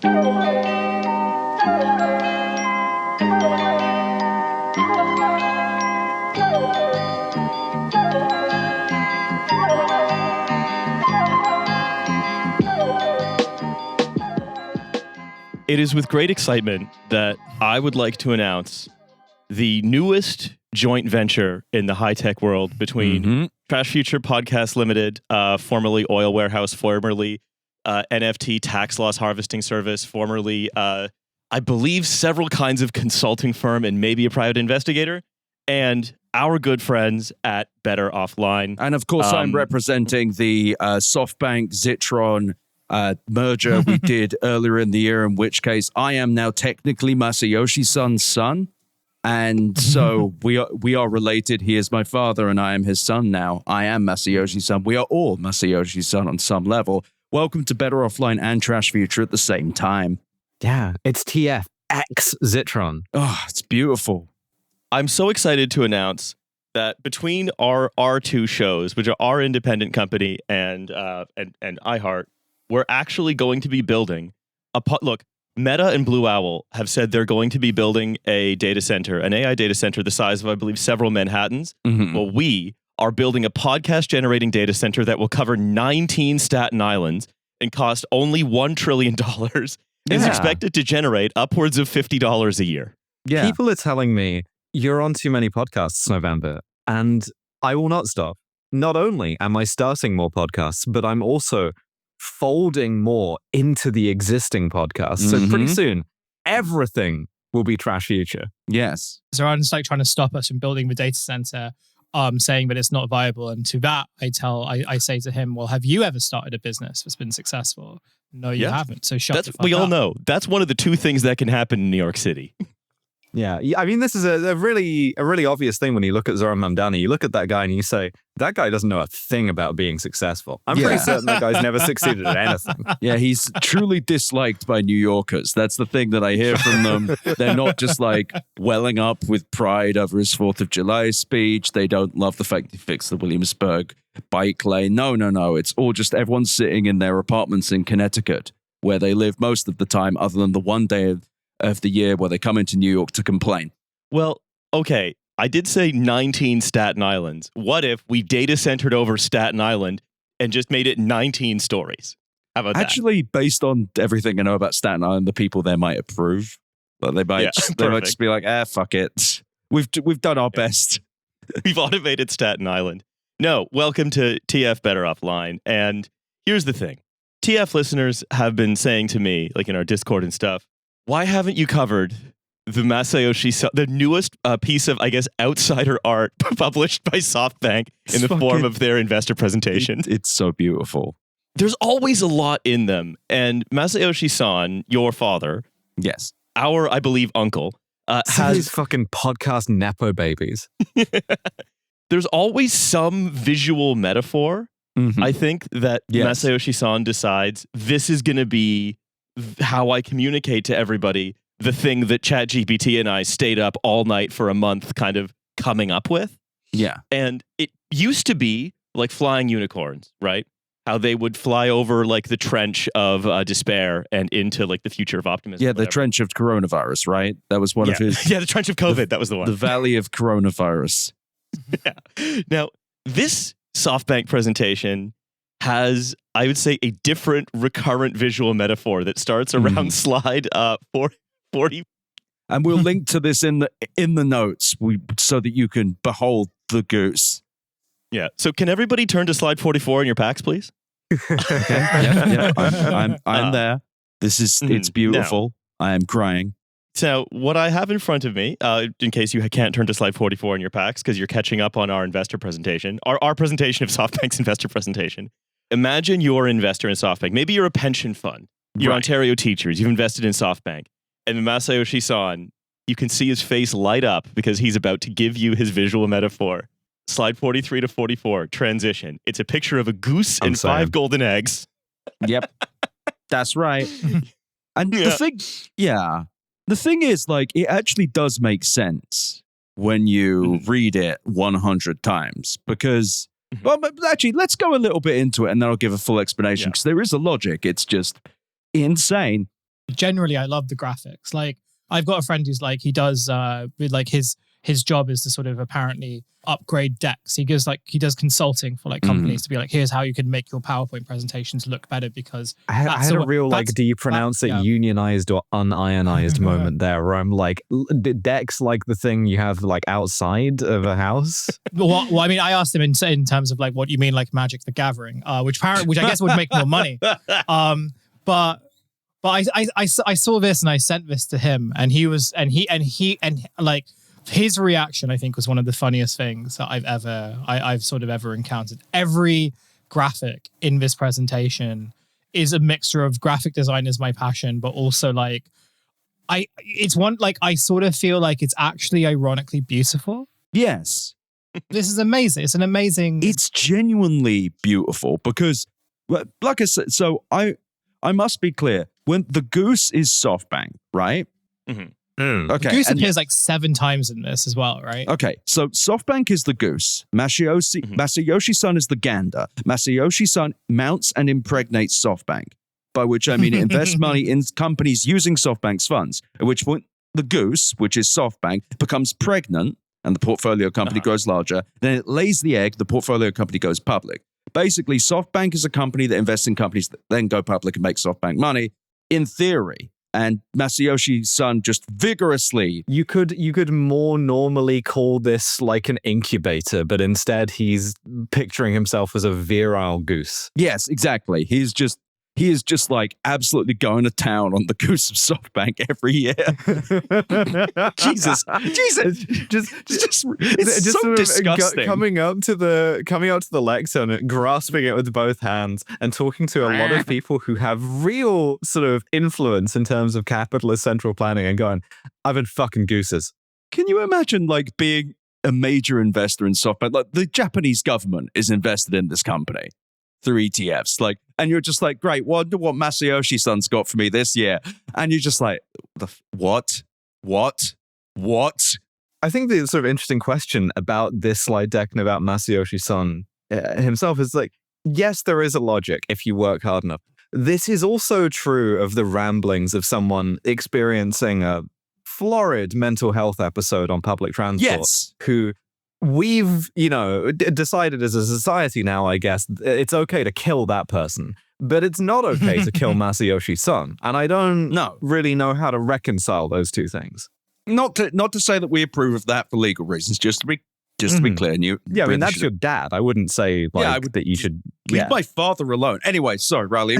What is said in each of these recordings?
It is with great excitement that I would like to announce the newest joint venture in the high-tech world between Trashfuture Podcast Limited, formerly Oil Warehouse, formerly NFT Tax Loss Harvesting Service, formerly, I believe, several kinds of consulting firm and maybe a private investigator, and our good friends at Better Offline. And of course, I'm representing the Softbank Zitron merger we did earlier in the year, in which case I am now technically Masayoshi-san's son. And so we are related. He is my father and I am his son now. I am Masayoshi-san. We are all Masayoshi-san on some level. Welcome to Better Offline and Trashfuture at the same time. Yeah, it's TF X Zitron. Oh, it's beautiful. I'm so excited to announce that between our two shows, which are our independent company and iHeart, we're actually going to be building look, Meta and Blue Owl have said they're going to be building a data center, an AI data center the size of, I believe, several Manhattans. Well, we are building a podcast-generating data center that will cover 19 Staten Islands and cost only $1 trillion. Is expected to generate upwards of $50 a year. Yeah. People are telling me, you're on too many podcasts, November, and I will not stop. Not only am I starting more podcasts, but I'm also folding more into the existing podcasts. So pretty soon, everything will be Trashfuture. Yes. Zoran's like trying to stop us from building the data center, saying that it's not viable. And to that, I say to him, well, have you ever started a business that's been successful? No, you haven't. So shut the fuck up. We all know. That's one of the two things that can happen in New York City. Yeah, I mean, this is a really obvious thing when you look at Zoran Mamdani. You look at that guy and you say, that guy doesn't know a thing about being successful. I'm pretty certain that guy's never succeeded at anything. Yeah, he's truly disliked by New Yorkers. That's the thing that I hear from them. They're not just like welling up with pride over his 4th of July speech. They don't love the fact he fixed the Williamsburg bike lane. No. It's all just everyone's sitting in their apartments in Connecticut, where they live most of the time, other than the one day of the year where they come into New York to complain. Well, okay, I did say 19 Staten Islands. What if we data centered over Staten Island and just made it 19 stories? How about that? Actually, based on everything I know about Staten Island, the people there might approve. But they might just be like, fuck it. We've done our best. We've automated Staten Island. No, welcome to TF Better Offline. And here's the thing. TF listeners have been saying to me, like in our Discord and stuff, why haven't you covered the Masayoshi, the newest piece of, I guess, outsider art published by Softbank in the form of their investor presentation? It's so beautiful. There's always a lot in them. And Masayoshi-san, your father, yes, our, I believe, uncle, has these fucking podcast Nepo babies. There's always some visual metaphor, I think, that Masayoshi-san decides this is going to be how I communicate to everybody the thing that ChatGPT and I stayed up all night for a month kind of coming up with. Yeah. And it used to be like flying unicorns, right? How they would fly over like the trench of despair and into like the future of optimism. Yeah, the trench of coronavirus, right? That was one of his... Yeah, the trench of COVID, that was the one. The valley of coronavirus. Yeah. Now, this Softbank presentation has, I would say, a different recurrent visual metaphor that starts around slide 40. And we'll link to this in the notes so that you can behold the goose. Yeah. So can everybody turn to slide 44 in your packs, please? Yeah. I'm there. It's beautiful. I am crying. So what I have in front of me, in case you can't turn to slide 44 in your packs because you're catching up on our investor presentation, our presentation of SoftBank's investor presentation. Imagine you're an investor in SoftBank. Maybe you're a pension fund. You're Ontario teachers. You've invested in SoftBank. And Masayoshi-san, you can see his face light up because he's about to give you his visual metaphor. Slide 43 to 44, transition. It's a picture of a goose and 5 golden eggs. Yep. That's right. And the thing is, like, it actually does make sense when you read it 100 times because, well, actually, let's go a little bit into it and then I'll give a full explanation because there is a logic. It's just insane. generally, I love the graphics. Like, I've got a friend who's like, he does with like his job is to sort of apparently upgrade decks. He does consulting for like companies to be like, here's how you can make your PowerPoint presentations look better because I had a real like, do you pronounce it unionized or unionized moment there where I'm like, decks like the thing you have like outside of a house? Well, I mean, I asked him in terms of like, what you mean like Magic the Gathering, which I guess would make more money. But I saw this and I sent this to him and his reaction, I think, was one of the funniest things that I've sort of ever encountered. Every graphic in this presentation is a mixture of graphic design is my passion, but also like I sort of feel like it's actually ironically beautiful. Yes. This is amazing. It's an amazing. It's genuinely beautiful because, like I said, so I must be clear. When the goose is Softbank, right? Mm-hmm. Okay. Goose appears like 7 times in this as well, right? Okay, so Softbank is the goose. Masayoshi-san is the gander. Masayoshi-san mounts and impregnates Softbank, by which I mean it invests money in companies using Softbank's funds, at which point the goose, which is Softbank, becomes pregnant and the portfolio company grows larger. Then it lays the egg, the portfolio company goes public. Basically, Softbank is a company that invests in companies that then go public and make Softbank money, in theory. And Masayoshi-san just vigorously. You could more normally call this like an incubator, but instead he's picturing himself as a virile goose. Yes, exactly. He is just like absolutely going to town on the goose of Softbank every year. Jesus, it's so disgusting. Coming up to the lectern, grasping it with both hands, and talking to a lot of people who have real sort of influence in terms of capitalist central planning, and going, "I've been fucking gooses." Can you imagine like being a major investor in Softbank? Like the Japanese government is invested in this company through ETFs, like, and you're just like, great, wonder what Masayoshi-san's got for me this year, and you're just like, what? I think the sort of interesting question about this slide deck and about Masayoshi-san himself is like, yes, there is a logic if you work hard enough. This is also true of the ramblings of someone experiencing a florid mental health episode on public transport, who we've, decided as a society now, I guess, it's okay to kill that person, but it's not okay to kill Masayoshi-san. And I don't really know how to reconcile those two things. Not to say that we approve of that for legal reasons, just to be clear. I mean, that's your dad. I wouldn't say that you should leave my father alone. Anyway, sorry, Riley.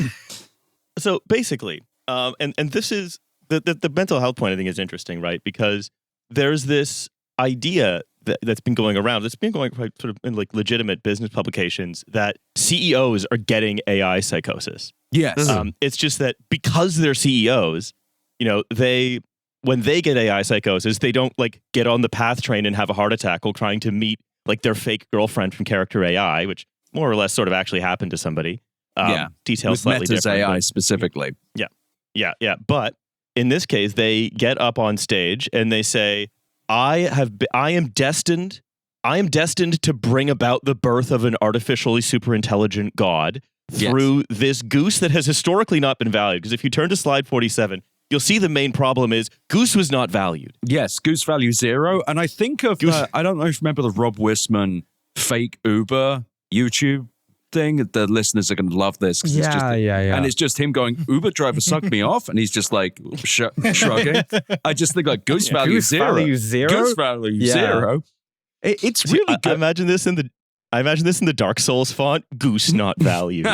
So basically, and this is the mental health point, I think, is interesting, right? Because there's this idea that's been going around. It's been going quite sort of in like legitimate business publications that CEOs are getting AI psychosis. Yes. It's just that because they're CEOs, when they get AI psychosis, they don't like get on the PATH train and have a heart attack while trying to meet like their fake girlfriend from Character AI, which more or less sort of actually happened to somebody. Details with slightly Meta's different. AI specifically. Yeah. But in this case, they get up on stage and they say, I am destined to bring about the birth of an artificially super intelligent god through this goose that has historically not been valued. Because if you turn to slide 47, you'll see the main problem is goose was not valued. Yes, goose value 0. And I think of, I don't know if you remember the Rob Wisman fake Uber YouTube thing. The listeners are going to love this. Yeah. And it's just him going, Uber driver sucked me off. And he's just like shrugging. I just think like goose value 0. Value 0? Goose value 0. It's really good. I imagine this in the Dark Souls font. Goose not valued.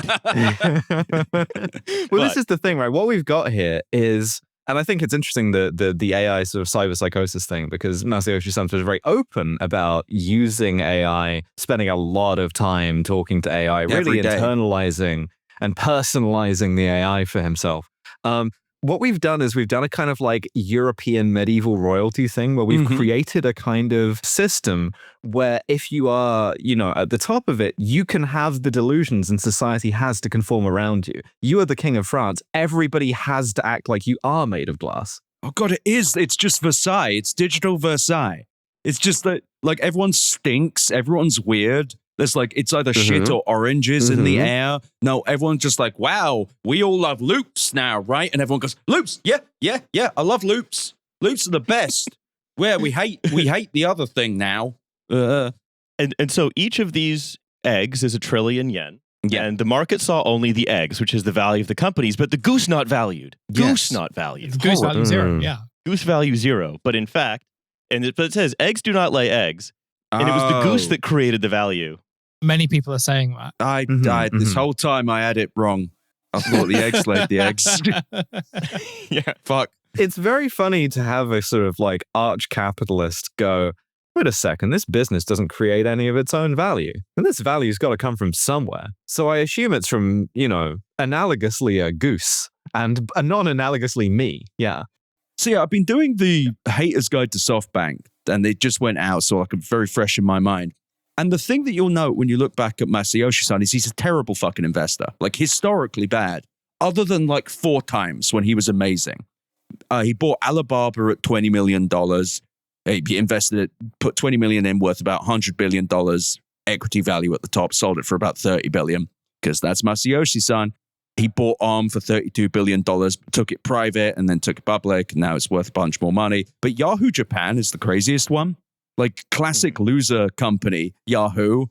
This is the thing, right? What we've got here is, and I think it's interesting the AI sort of cyber psychosis thing, because Masayoshi-san was very open about using AI, spending a lot of time talking to AI, really internalizing and personalizing the AI for himself. What we've done is we've done a kind of like European medieval royalty thing where we've created a kind of system where if you are, at the top of it, you can have the delusions and society has to conform around you. You are the king of France. Everybody has to act like you are made of glass. Oh God, it is. It's just Versailles. It's digital Versailles. It's just that like everyone stinks. Everyone's weird. There's like, it's either shit or oranges in the air. No, everyone's just like, wow, we all love loops now, right? And everyone goes, loops, yeah, I love loops. Loops are the best. Where we hate the other thing now. And so each of these eggs is 1 trillion yen. Yeah. And the market saw only the eggs, which is the value of the companies, but the goose not valued. Yes. Goose not valued. Goose value 0. Yeah. Goose value 0. But in fact, but it says eggs do not lay eggs. And it was the goose that created the value. Many people are saying that. I this whole time I had it wrong. I thought the eggs laid the eggs. Yeah. Fuck. It's very funny to have a sort of like arch capitalist go, wait a second, this business doesn't create any of its own value. And this value's got to come from somewhere. So I assume it's from, analogously a goose and non-analogously me. Yeah. So yeah, I've been doing the Hater's Guide to Softbank and it just went out, so like I'm very fresh in my mind. And the thing that you'll note when you look back at Masayoshi-san is he's a terrible fucking investor, like historically bad, other than like 4 times when he was amazing. He bought Alibaba at $20 million. He invested it, put $20 million in, worth about $100 billion equity value at the top, sold it for about $30 billion, because that's Masayoshi-san. He bought Arm for $32 billion, took it private, and then took it public. Now it's worth a bunch more money. But Yahoo Japan is the craziest one. Like classic loser company, Yahoo.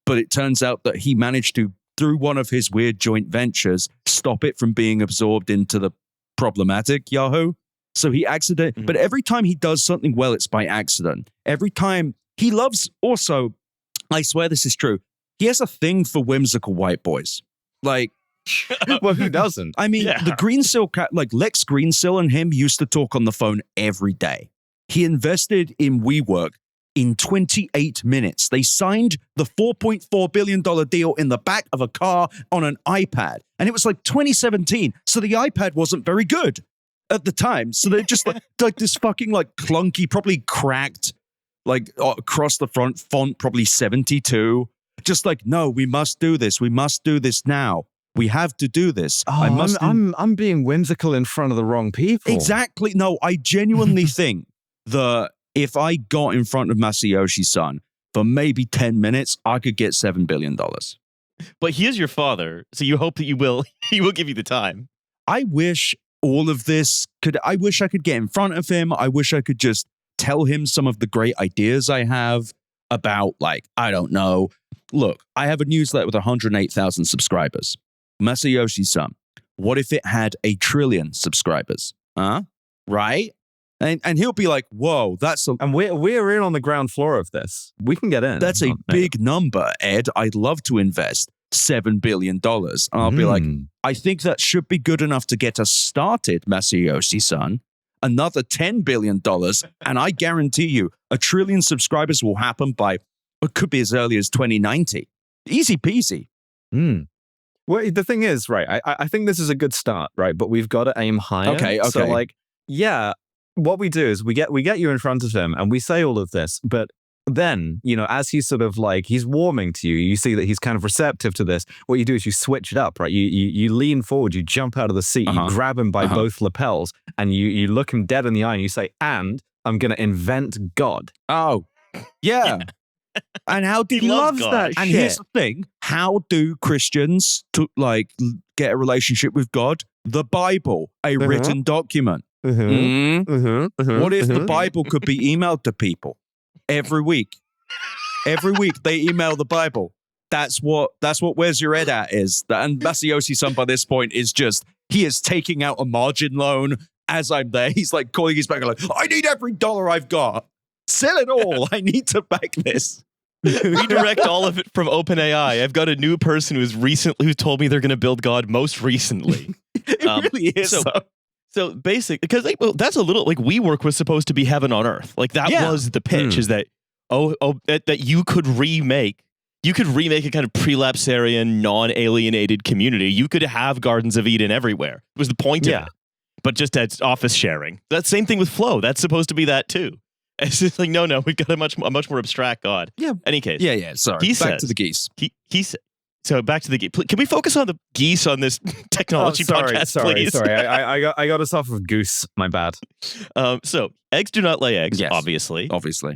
But it turns out that he managed to, through one of his weird joint ventures, stop it from being absorbed into the problematic Yahoo. So he but every time he does something well, it's by accident. Every time he loves also, I swear this is true, he has a thing for whimsical white boys. Like, well, who doesn't? I mean, the Greensill cat, like Lex Greensill and him used to talk on the phone every day. He invested in WeWork in 28 minutes. They signed the $4.4 billion deal in the back of a car on an iPad. And it was like 2017. So the iPad wasn't very good at the time. So they're just like this fucking like clunky, probably cracked, like across the front font, probably 72. Just like, no, we must do this. We must do this now. We have to do this. Oh, I'm being whimsical in front of the wrong people. Exactly. No, I genuinely think that if I got in front of Masayoshi-san for maybe 10 minutes, I could get $7 billion. But he is your father, so you hope that he will give you the time. I wish all of this I wish I could get in front of him. I wish I could just tell him some of the great ideas I have about, like, I don't know. Look, I have a newsletter with 108,000 subscribers. Masayoshi-san, what if it had 1 trillion subscribers? Right? And he'll be like, whoa, that's a... And we're in on the ground floor of this. We can get in. That's a big number, Ed. I'd love to invest $7 billion. And I'll be like, I think that should be good enough to get us started, Masayoshi-san. Another $10 billion. And I guarantee you, 1 trillion subscribers will happen by, it could be as early as 2090. Easy peasy. Well, the thing is, right, I think this is a good start, right? But we've got to aim higher. Okay. So, like, yeah, what we do is we get you in front of him and we say all of this, but then, as he's sort of like, he's warming to you, you see that he's kind of receptive to this. What you do is you switch it up, right? You lean forward, you jump out of the seat, you grab him by both lapels, and you look him dead in the eye and you say, and I'm going to invent God. Oh, yeah. And how do he loves that? And shit. here's the thing: how do Christians get a relationship with God? The Bible, a written document. What if the Bible could be emailed to people every week? Every week they email the Bible. That's what Where's Your Head At is. And Masayoshi-san by this point is he is taking out a margin loan as I'm there. He's like calling his bank like, I need every dollar I've got. Sell it all. I need to back this. Redirect all of it from OpenAI. I've got a new person who's told me they're going to build God most recently. It really is. So basic, because that's a little like WeWork was supposed to be heaven on earth. Like that was the pitch is that that you could remake a kind of prelapsarian, non-alienated community. You could have Gardens of Eden everywhere. It was the point of it. But just as office sharing. That same thing with Flow. That's supposed to be that too. It's just like, no, we've got a much more abstract God. Yeah. Any case. Yeah. Sorry. Back to the geese. So back to the geese. Can we focus on the geese on this technology podcast, please? Sorry. I got us off of goose. My bad. So eggs do not lay eggs, Yes. obviously.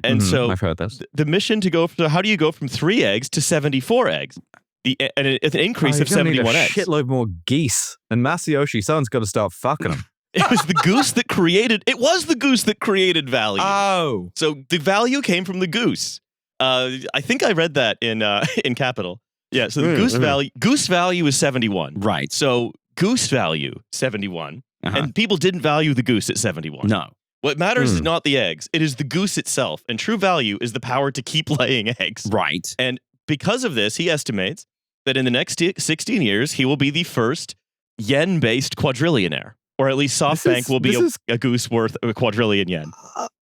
And so I've heard this. the mission to go. So how do you go from 3 eggs to 74 eggs? And it's an increase of 71 eggs. Shitload more geese, and Masayoshi Son's got to start fucking them. It was the goose that created. It was the goose that created value. Oh. So the value came from the goose. I think I read that in Capital. Yeah. So the goose value is 71. Right. So goose value 71, Uh-huh. and people didn't value the goose at 71. No. What matters is not the eggs; it is the goose itself. And true value is the power to keep laying eggs. Right. And because of this, he estimates that in the next 16 years, he will be the first yen-based quadrillionaire, or at least SoftBank will be a goose worth a quadrillion yen.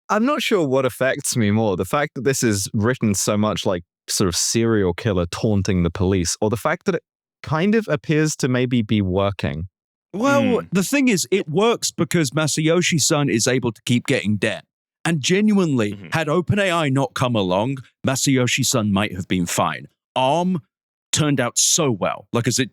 I'm not sure what affects me more, the fact that this is written so much like sort of serial killer taunting the police, or the fact that it kind of appears to maybe be working. Well, the thing is, it works because Masayoshi Son is able to keep getting debt. And genuinely, had OpenAI not come along, Masayoshi Son might have been fine. ARM turned out so well. Like as a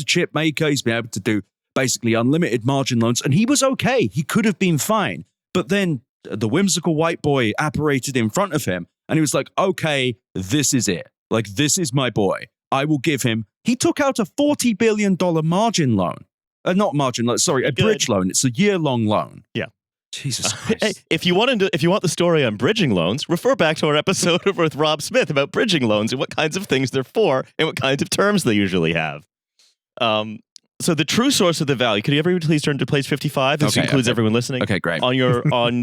chip maker, he's been able to do basically unlimited margin loans, and he was okay. He could have been fine. But then the whimsical white boy apparated in front of him, and he was like, okay, this is it. Like, this is my boy. I will give him. He took out a $40 billion margin loan. Not margin loan, sorry, a bridge loan. It's a year-long loan. Yeah. Jesus Christ. Hey, if you want the story on bridging loans, refer back to our episode with Rob Smith about bridging loans and what kinds of things they're for and what kinds of terms they usually have. So the true source of the value. Could you everyone please turn to page 55? This includes everyone listening. Okay, great. On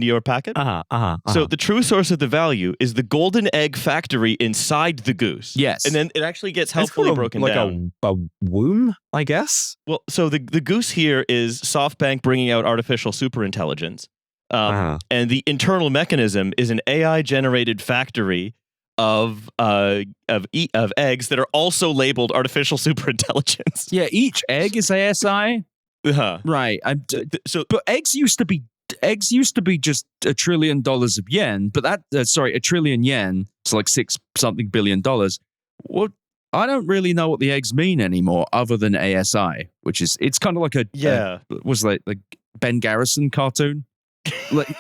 your packet. So the true source of the value is the golden egg factory inside the goose. Yes. And then it actually gets helpfully broken down. Like a womb, I guess. Well, so the goose here is SoftBank bringing out artificial superintelligence. And the internal mechanism is an AI-generated factory of eggs that are also labeled artificial superintelligence. Yeah, each egg is ASI. Right. But eggs used to be just $1 trillion of yen. But that $1 trillion yen. It's like $6 billion. Well, I don't really know what the eggs mean anymore, other than ASI, which is it's kind of like was like Ben Garrison cartoon. Like,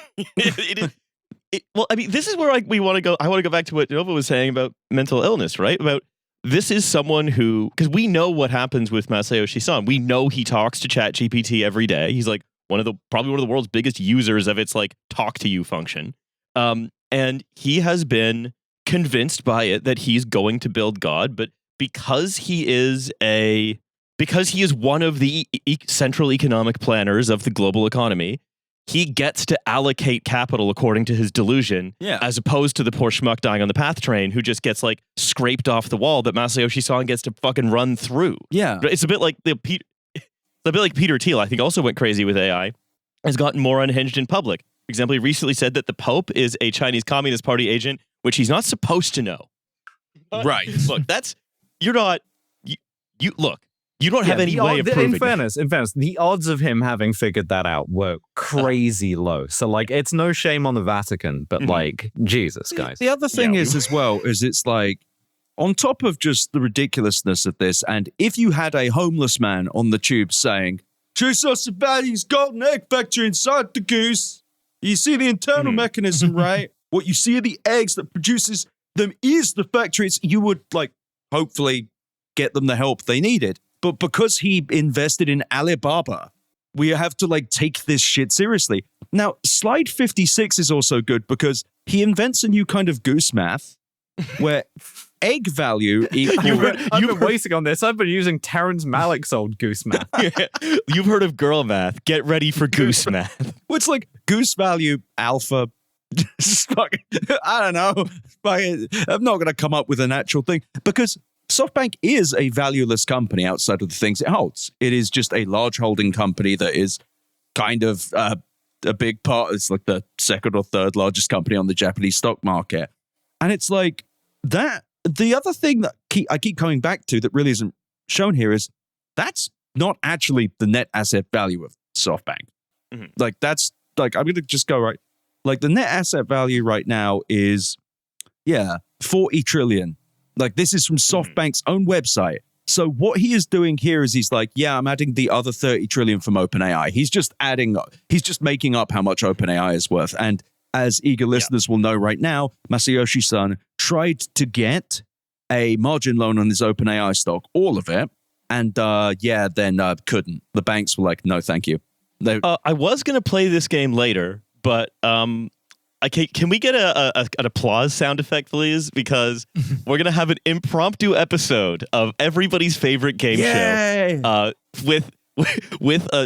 well, I mean, this is where we want to go. I want to go back to what Nova was saying about mental illness, right? About this is someone who, because we know what happens with Masayoshi Son. We know he talks to ChatGPT every day. He's like probably one of the world's biggest users of its like talk to you function. And he has been convinced by it that he's going to build God, but because he is one of the central economic planners of the global economy, he gets to allocate capital according to his delusion, as opposed to the poor schmuck dying on the PATH train who just gets like scraped off the wall that Masayoshi Son gets to fucking run through. Yeah, it's a bit like Peter Thiel. I think also went crazy with AI, has gotten more unhinged in public. For example, he recently said that the Pope is a Chinese Communist Party agent, which he's not supposed to know. Right. Look, you're not. You look. You don't have any way of proving in fairness, the odds of him having figured that out were crazy low. So, like, it's no shame on the Vatican, but, like, Jesus, guys. The other thing is, as well, is it's like, on top of just the ridiculousness of this, and if you had a homeless man on the tube saying, Jesus about his golden egg factory inside the goose, you see the internal mechanism, right? What you see are the eggs that produces them is the factories. You would, like, hopefully get them the help they needed. But because he invested in Alibaba, we have to like take this shit seriously. Now, slide 56 is also good because he invents a new kind of goose math where egg value equals... I've been waiting on this. I've been using Terrence Malick's old goose math. You've heard of girl math. Get ready for goose math. Well, it's like goose value alpha. I don't know. I'm not going to come up with an actual thing because SoftBank is a valueless company outside of the things it holds. It is just a large holding company that is kind of a big part. It's like the second or third largest company on the Japanese stock market. And it's like that. The other thing that I keep coming back to that really isn't shown here is that's not actually the net asset value of SoftBank. Mm-hmm. Like that's like, I'm going to just go right. Like the net asset value right now is, 40 trillion. Like, this is from SoftBank's own website. So what he is doing here is he's like, yeah, I'm adding the other 30 trillion from OpenAI. He's just making up how much OpenAI is worth. And as eager listeners will know right now, Masayoshi Son tried to get a margin loan on his OpenAI stock, all of it. And then couldn't. The banks were like, no, thank you. I was going to play this game later, but can we get an applause sound effect, please? Because we're going to have an impromptu episode of everybody's favorite game show with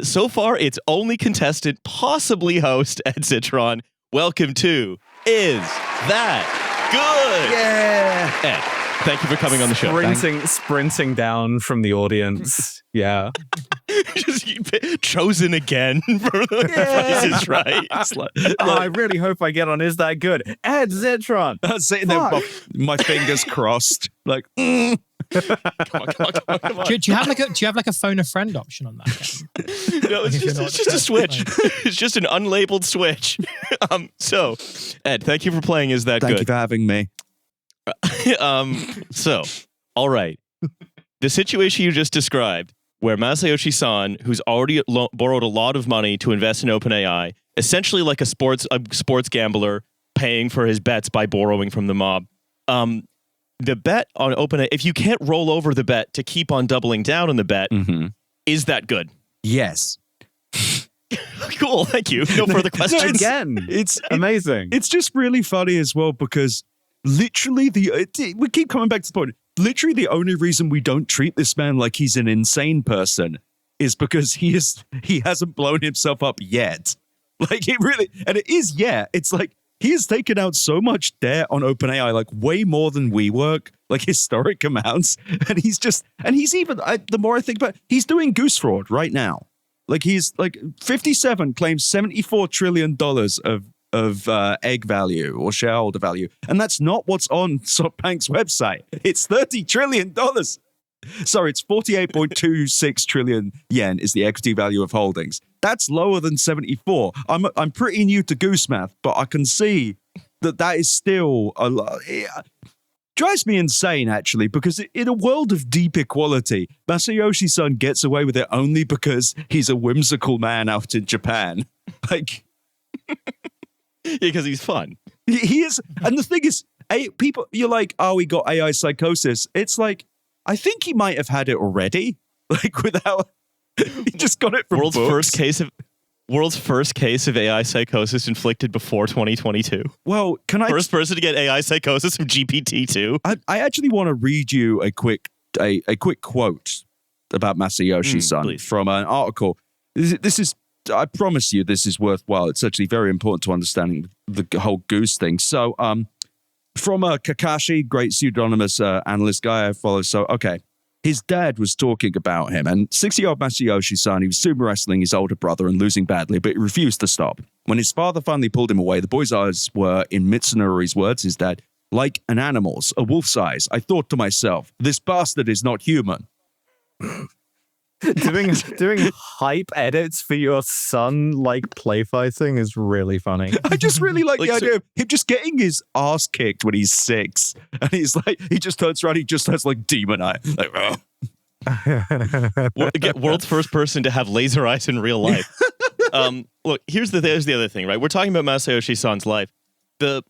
so far its only contestant, possibly host, Ed Zitron. Welcome to Is That Good? Yeah. Ed, thank you for coming on the show. Sprinting down from the audience. Yeah. Just chosen again for the Price is Right. It's I really hope I get on Is That Good? Ed Zitron. I was sitting there with my fingers crossed. Like, Come on. Do you have like a phone a friend option on that game? No, it's just a switch. It's just an unlabeled switch. So, Ed, thank you for playing Is That Good? Thank you for having me. So, all right. The situation you just described, where Masayoshi Son, who's already borrowed a lot of money to invest in OpenAI, essentially like a sports gambler paying for his bets by borrowing from the mob. The bet on OpenAI, if you can't roll over the bet to keep on doubling down on the bet, is that good? Yes. Cool, thank you. No further questions. Again, it's amazing. It's just really funny as well because literally we keep coming back to the point. Literally the only reason we don't treat this man like he's an insane person is because he hasn't blown himself up yet. Like it's like he has taken out so much debt on OpenAI, like way more than WeWork, like historic amounts. And he's even, the more I think about it, he's doing goose fraud right now. Like he's like 57 claims $74 trillion of egg value or shareholder value. And that's not what's on SoftBank's website. It's $30 trillion. Sorry, it's 48.26 trillion yen is the equity value of holdings. That's lower than 74. I'm pretty new to goose math, but I can see that is still a lot. It drives me insane, actually, because in a world of deep equality, Masayoshi Son gets away with it only because he's a whimsical man out in Japan. Like, because he's fun. He is. And the thing is, people, you're like, oh, he got AI psychosis. It's like, I think he might have had it already. Like, without, he just got it from world's books. first case of AI psychosis inflicted before 2022. Well, first person to get AI psychosis from GPT-2? I actually want to read you a quick quote about Masayoshi Son from an article. This is, I promise you, this is worthwhile. It's actually very important to understanding the whole goose thing. So, from Kakashi, great pseudonymous analyst guy I follow. So, okay. His dad was talking about him, and 60-year-old Masayoshi Son, he was sumo wrestling his older brother and losing badly, but he refused to stop. When his father finally pulled him away, the boy's eyes were, in Mitsunori's words, his dad, like an animal's, a wolf's eyes. I thought to myself, this bastard is not human. Doing hype edits for your son like play fighting is really funny. I just really like the idea of him just getting his ass kicked when he's 6, and he's like, he just turns around, he just has like demon eye, like, world's first person to have laser eyes in real life. Look, there's the other thing, right? We're talking about Masayoshi Son's life. The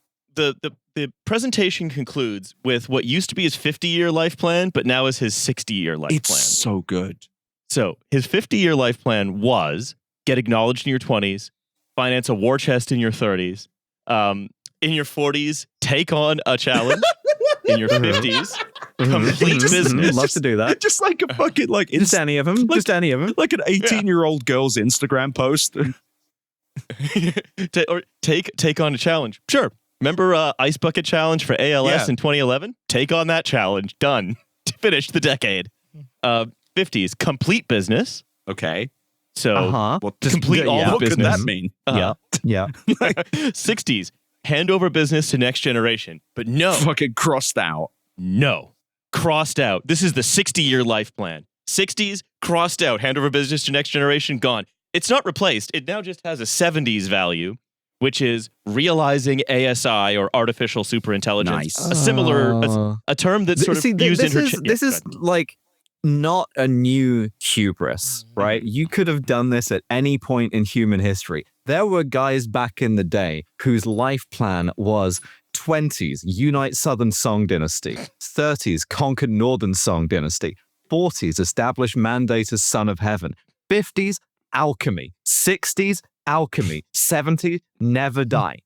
presentation concludes with what used to be his 50-year life plan, but now is his 60-year life plan. It's so good. So his 50-year life plan was get acknowledged in your 20s, finance a war chest in your 30s, in your 40s, take on a challenge, in your 50s, complete business. Love to do that. Just like a fucking like just any of them. Like, just any of them. Like an 18-year-old girl's Instagram post. Take on a challenge. Sure. Remember Ice Bucket Challenge for ALS in 2011? Take on that challenge. Done. Finish the decade. 50s, complete business. Okay. So complete all the what business. What could that mean? Yeah. 60s, hand over business to next generation. But no. Fucking crossed out. No. Crossed out. This is the 60-year life plan. 60s, crossed out. Hand over business to next generation, gone. It's not replaced. It now just has a 70s value. which is realizing ASI or artificial superintelligence. Nice. A similar, a term that's sort of used This is like not a new hubris, right? You could have done this at any point in human history. There were guys back in the day whose life plan was 20s, unite Southern Song Dynasty, 30s, conquer Northern Song Dynasty, 40s, establish mandate as Son of Heaven, 50s, alchemy, 60s, alchemy, 70s, never die.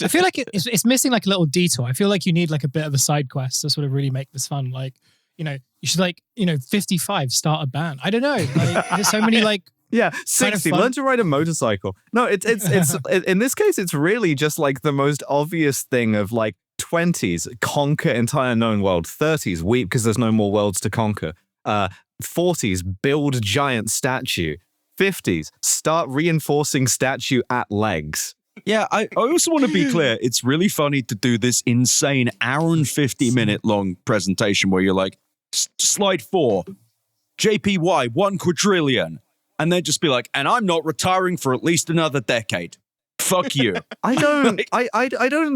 I feel like it's missing like a little detour. I feel like you need like a bit of a side quest to sort of really make this fun. Like, you should 55, start a band. I don't know. Like, there's so many like. Yeah, 60, learn to ride a motorcycle. No, it's in this case, it's really just like the most obvious thing of like 20s, conquer entire known world. 30s, weep because there's no more worlds to conquer. 40s, build giant statue. 50s, start reinforcing statue at legs. Yeah, I also want to be clear. It's really funny to do this insane hour and 50-minute long presentation where you're like, slide 4, JPY, 1 quadrillion. And then just be like, and I'm not retiring for at least another decade. Fuck you. I don't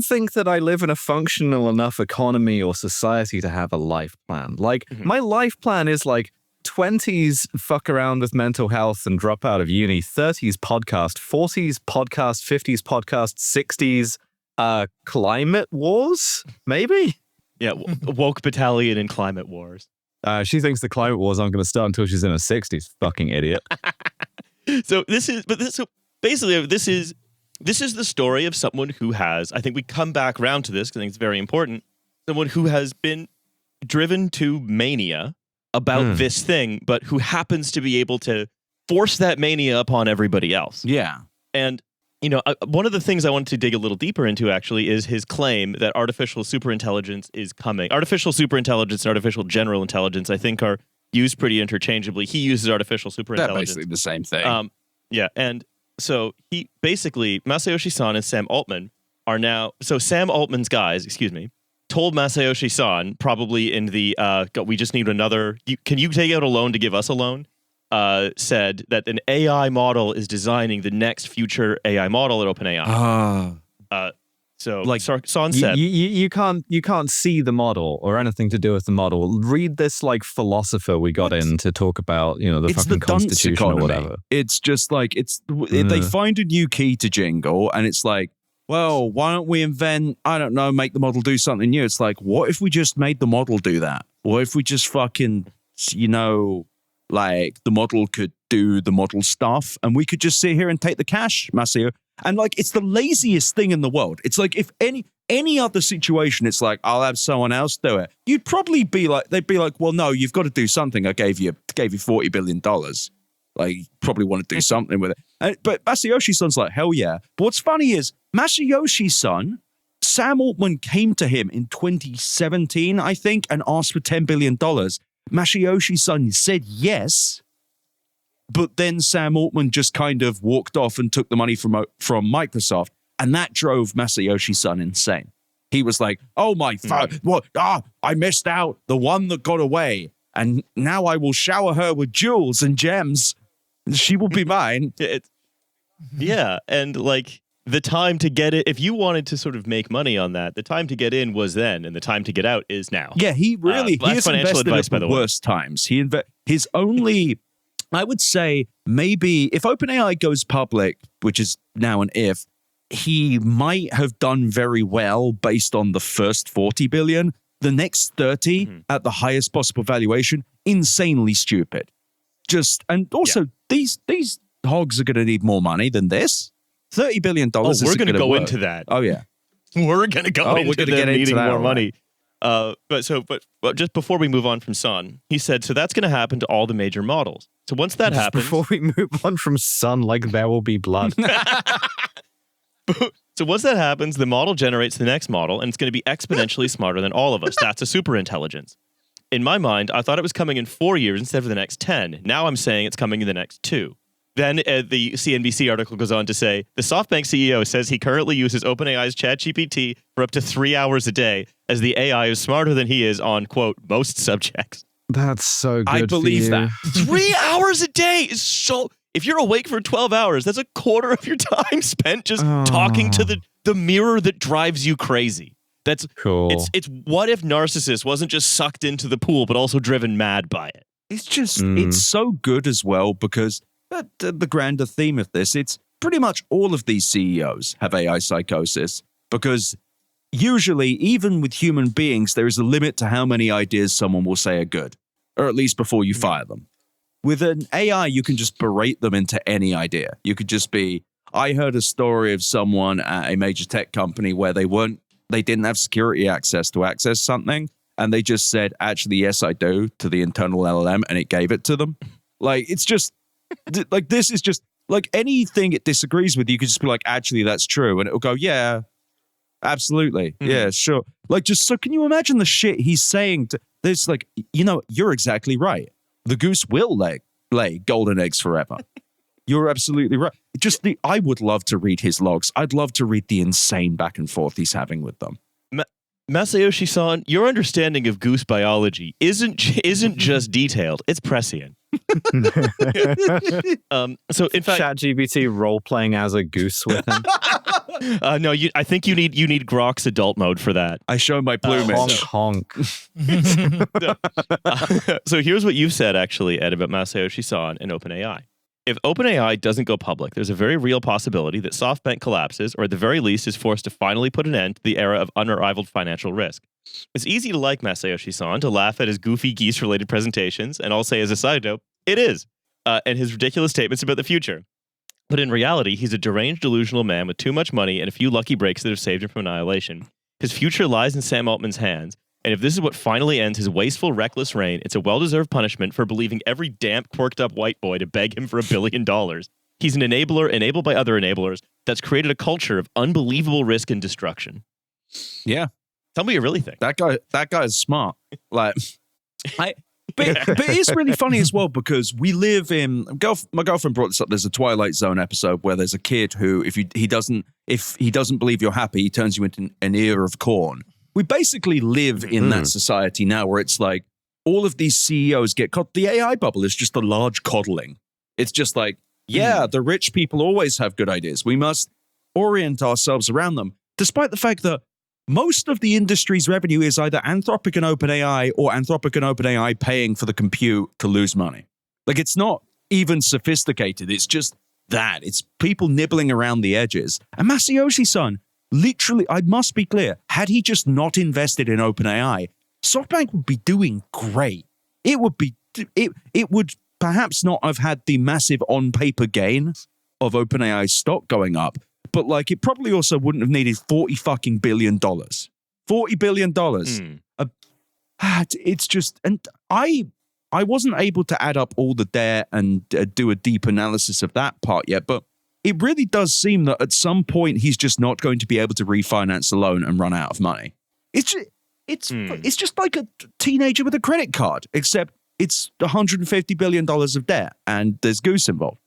think that I live in a functional enough economy or society to have a life plan. Like, my life plan is like 20s fuck around with mental health and drop out of uni, 30s podcast, 40s podcast, 50s podcast, 60s climate wars, maybe? Yeah, woke battalion in climate wars. She thinks the climate wars aren't going to start until she's in her 60s. Fucking idiot. So this is the story of someone who has, I think we come back around to this because I think it's very important, someone who has been driven to mania about this thing, but who happens to be able to force that mania upon everybody else. Yeah. And one of the things I wanted to dig a little deeper into, actually, is his claim that artificial superintelligence is coming. Artificial superintelligence and artificial general intelligence, I think, are used pretty interchangeably. He uses artificial superintelligence. They're basically the same thing. Yeah, and so he basically, Masayoshi Son and Sam Altman are now... So Sam Altman's guys, told Masayoshi Son, probably in the, we just need another... Can you take out a loan to give us a loan? Said that an AI model is designing the next future AI model at OpenAI. So, like Son said, you can't see the model or anything to do with the model. Read this like philosopher we got in to talk about, the fucking Constitution or whatever. It's just like they find a new key to jingle, and it's like, well, why don't we invent? I don't know, make the model do something new. It's like, what if we just made the model do that? What if we just fucking, like the model could do the model stuff and we could just sit here and take the cash, Masio. And like, it's the laziest thing in the world. It's like, if any other situation, it's like, I'll have someone else do it. You'd probably be like, they'd be like, well, no, you've got to do something. I gave you $40 billion. Like, you probably want to do something with it. But Masayoshi-san's like, hell yeah. But what's funny is Masayoshi-san, Sam Altman came to him in 2017, I think, and asked for $10 billion. Masayoshi-san said yes, but then Sam Altman just kind of walked off and took the money from Microsoft, and that drove Masayoshi-san insane. He was like, oh my fuck, I missed out, the one that got away, and now I will shower her with jewels and gems. She will be mine. Yeah, and like, the time to get it, if you wanted to sort of make money on that, the time to get in was then, and the time to get out is now. Yeah, he has financial invested advice, at by the way. worst times. His only, I would say, maybe if OpenAI goes public, which is now an if, he might have done very well based on the first 40 billion. The next 30 at the highest possible valuation, insanely stupid. And also, these hogs are going to need more money than this. $30 billion. We're going to go into that. Oh yeah, we're going to go into them needing more money. But just before we move on from Son, he said, so that's going to happen to all the major models. So once that happens, before we move on from Son, like there will be blood. So once that happens, the model generates the next model, and it's going to be exponentially smarter than all of us. That's a superintelligence. In my mind, I thought it was coming in 4 years instead of the next 10. Now I'm saying it's coming in the next 2. Then the CNBC article goes on to say, the Softbank CEO says he currently uses OpenAI's ChatGPT for up to 3 hours a day, as the AI is smarter than he is on, quote, most subjects. That's so good. I believe that. 3 hours a day is so... If you're awake for 12 hours, that's a quarter of your time spent just talking to the mirror that drives you crazy. That's cool. It's what if Narcissus wasn't just sucked into the pool, but also driven mad by it? It's just, it's so good as well because the grander theme of this, it's pretty much all of these CEOs have AI psychosis because usually, even with human beings, there is a limit to how many ideas someone will say are good, or at least before you fire them. With an AI, you can just berate them into any idea. You could just be, I heard a story of someone at a major tech company where they didn't have security access to access something. And they just said, actually, yes, I do, to the internal LLM, and it gave it to them. Like, it's just, like, this is just, like, anything it disagrees with, you could just be like, actually, that's true. And it'll go, yeah, absolutely. Yeah, sure. Like, just, so can you imagine the shit he's saying to this? Like, you're exactly right. The goose will lay golden eggs forever. You're absolutely right. I would love to read his logs. I'd love to read the insane back and forth he's having with them. Masayoshi-san, your understanding of goose biology isn't just detailed; it's prescient. So, in fact, ChatGPT role playing as a goose with him. No, I think you need Grok's adult mode for that. I show my plumage. Honk. So here's what you've said, actually, Ed, about Masayoshi-san and OpenAI. If OpenAI doesn't go public, there's a very real possibility that Softbank collapses, or at the very least is forced to finally put an end to the era of unrivaled financial risk. It's easy to like Masayoshi-san, to laugh at his goofy geese-related presentations, and I'll say as a side note, it is, and his ridiculous statements about the future. But in reality, he's a deranged, delusional man with too much money and a few lucky breaks that have saved him from annihilation. His future lies in Sam Altman's hands, and if this is what finally ends his wasteful, reckless reign, it's a well-deserved punishment for believing every damp, quirked-up white boy to beg him for $1 billion. He's an enabler, enabled by other enablers, that's created a culture of unbelievable risk and destruction. Yeah. Tell me what you really think. That guy is smart. Like, but it's really funny as well because we live in. My girlfriend brought this up. There's a Twilight Zone episode where there's a kid who, if he doesn't believe you're happy, he turns you into an ear of corn. We basically live in that society now where it's like all of these CEOs get caught. The AI bubble is just a large coddling. It's just like, yeah, the rich people always have good ideas. We must orient ourselves around them, despite the fact that most of the industry's revenue is either Anthropic and OpenAI or Anthropic and OpenAI paying for the compute to lose money. Like, it's not even sophisticated. It's just that. It's people nibbling around the edges. And Masayoshi-san, literally, I must be clear, had he just not invested in OpenAI, SoftBank would be doing great. It would perhaps not have had the massive on-paper gain of OpenAI stock going up, but like it probably also wouldn't have needed $40 billion. $40 billion. It's just, and I wasn't able to add up all the debt and do a deep analysis of that part yet, but it really does seem that at some point he's just not going to be able to refinance a loan and run out of money. It's just like a teenager with a credit card, except it's $150 billion of debt and there's Goose involved.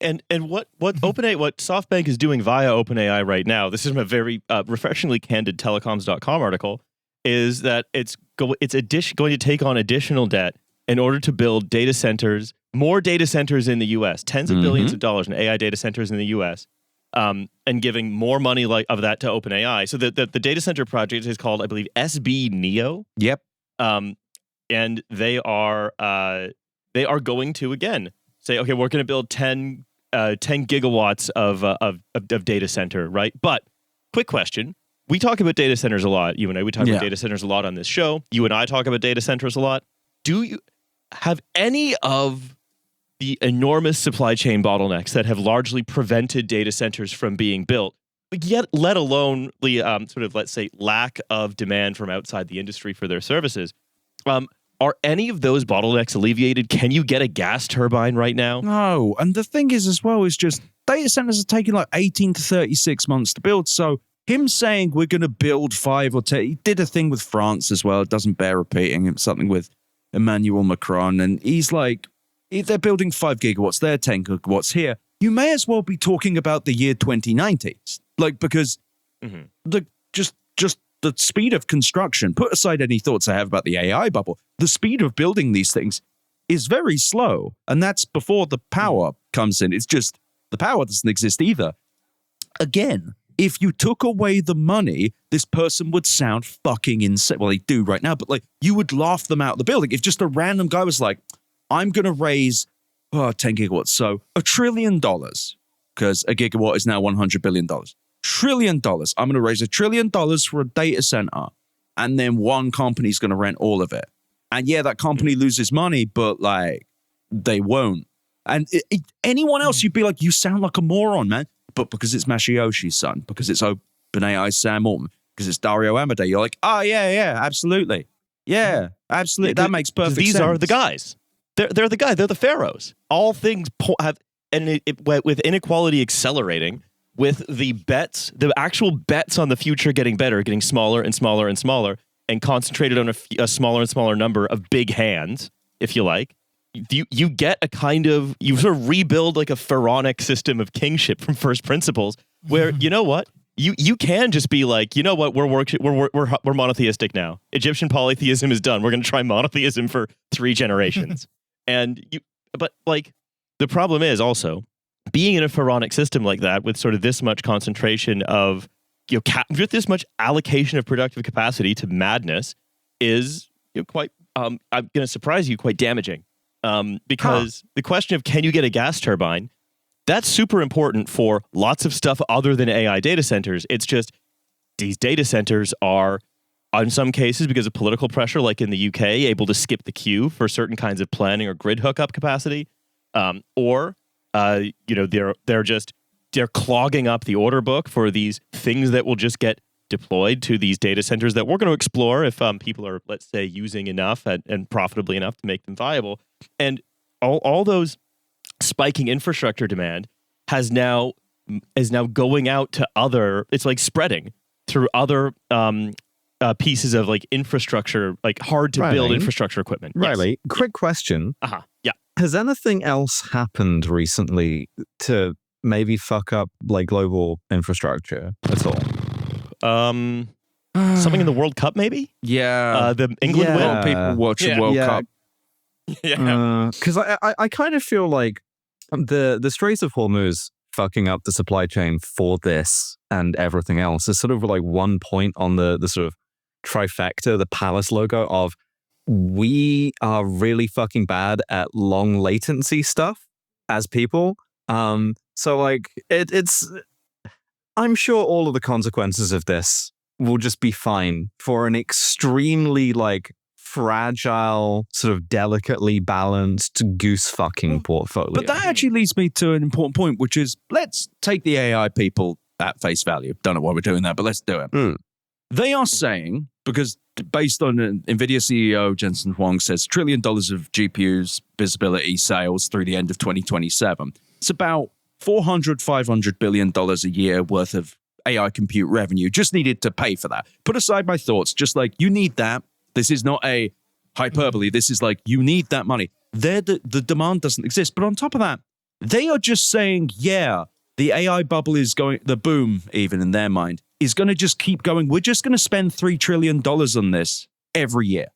And what OpenAI, what SoftBank is doing via OpenAI right now, this is from a very refreshingly candid telecoms.com article, is that it's going to take on additional debt in order to build data centers, more data centers in the U.S., tens of billions of dollars in AI data centers in the U.S., and giving more money of that to OpenAI. So the data center project is called, I believe, SB Neo. Yep. And they are going to, again, say, okay, we're going to build 10 gigawatts of data center, right? But quick question. We talk about data centers a lot. You and I, we talk about data centers a lot on this show. You and I talk about data centers a lot. Do you have any of the enormous supply chain bottlenecks that have largely prevented data centers from being built, yet let alone the sort of, let's say, lack of demand from outside the industry for their services? Are any of those bottlenecks alleviated? Can you get a gas turbine right now? No. And the thing is as well is just data centers are taking like 18 to 36 months to build. So him saying we're going to build 5 or 10, he did a thing with France as well. It doesn't bear repeating. It's something with Emmanuel Macron. And he's like, if they're building 5 gigawatts, they're 10 gigawatts here. You may as well be talking about the year 2090. Like, because just the speed of construction, put aside any thoughts I have about the AI bubble, the speed of building these things is very slow. And that's before the power comes in. It's just the power doesn't exist either. Again, if you took away the money, this person would sound fucking insane. Well, they do right now, but like you would laugh them out of the building. If just a random guy was like, I'm going to raise 10 gigawatts. So $1 trillion, because a gigawatt is now $100 billion. $1 trillion. I'm going to raise $1 trillion for a data center. And then one company's going to rent all of it. And yeah, that company loses money, but like they won't. And anyone else, you'd be like, you sound like a moron, man. But because it's Masayoshi's son, because it's OpenAI's Sam Altman, because it's Dario Amodei, you're like, oh, yeah, absolutely. Yeah, absolutely. That makes perfect sense. These are the guys. They're the guys. They're the pharaohs. All things have, and with inequality accelerating, with the actual bets on the future getting better, getting smaller and smaller and smaller, and concentrated on a smaller and smaller number of big hands, if you like, you get a kind of, you sort of rebuild like a pharaonic system of kingship from first principles, where you know what, you can just be like, you know what, we're monotheistic now. Egyptian polytheism is done. We're going to try monotheism for 3 generations, but like the problem is also being in a pharaonic system like that with sort of this much concentration of with this much allocation of productive capacity to madness is quite I'm going to surprise you, quite damaging. Because the question of can you get a gas turbine, that's super important for lots of stuff other than AI data centers. It's just these data centers are, in some cases, because of political pressure, like in the UK, able to skip the queue for certain kinds of planning or grid hookup capacity, or they're clogging up the order book for these things that will just get deployed to these data centers that we're going to explore if people are, let's say, using enough and profitably enough to make them viable. And all those spiking infrastructure demand is now going out to other, it's like spreading through other pieces of like infrastructure, like hard to build infrastructure equipment. Riley, Yes. quick question. Yeah. Has anything else happened recently to maybe fuck up like global infrastructure at all? Something in the World Cup, maybe? Yeah. The England A lot win? of people watching World Cup. Yeah. Because I kind of feel like the Straits of Hormuz fucking up the supply chain for this and everything else is sort of like one point on the sort of trifecta, the palace logo of we are really fucking bad at long latency stuff as people. So like it's I'm sure all of the consequences of this will just be fine for an extremely like fragile, sort of delicately balanced goose fucking portfolio. But that actually leads me to an important point, which is let's take the AI people at face value. Don't know why we're doing that, but let's do it. They are saying, because based on NVIDIA CEO Jensen Huang says $1 trillion of GPUs visibility sales through the end of 2027. It's about $400-500 billion a year worth of AI compute revenue just needed to pay for that. Put aside my thoughts, just like you need that. This is not a hyperbole. This is like you need that money. The demand doesn't exist. But on top of that, they are just saying, yeah, the AI bubble is going, the boom, even in their mind, is going to just keep going. We're just going to spend $3 trillion on this every year.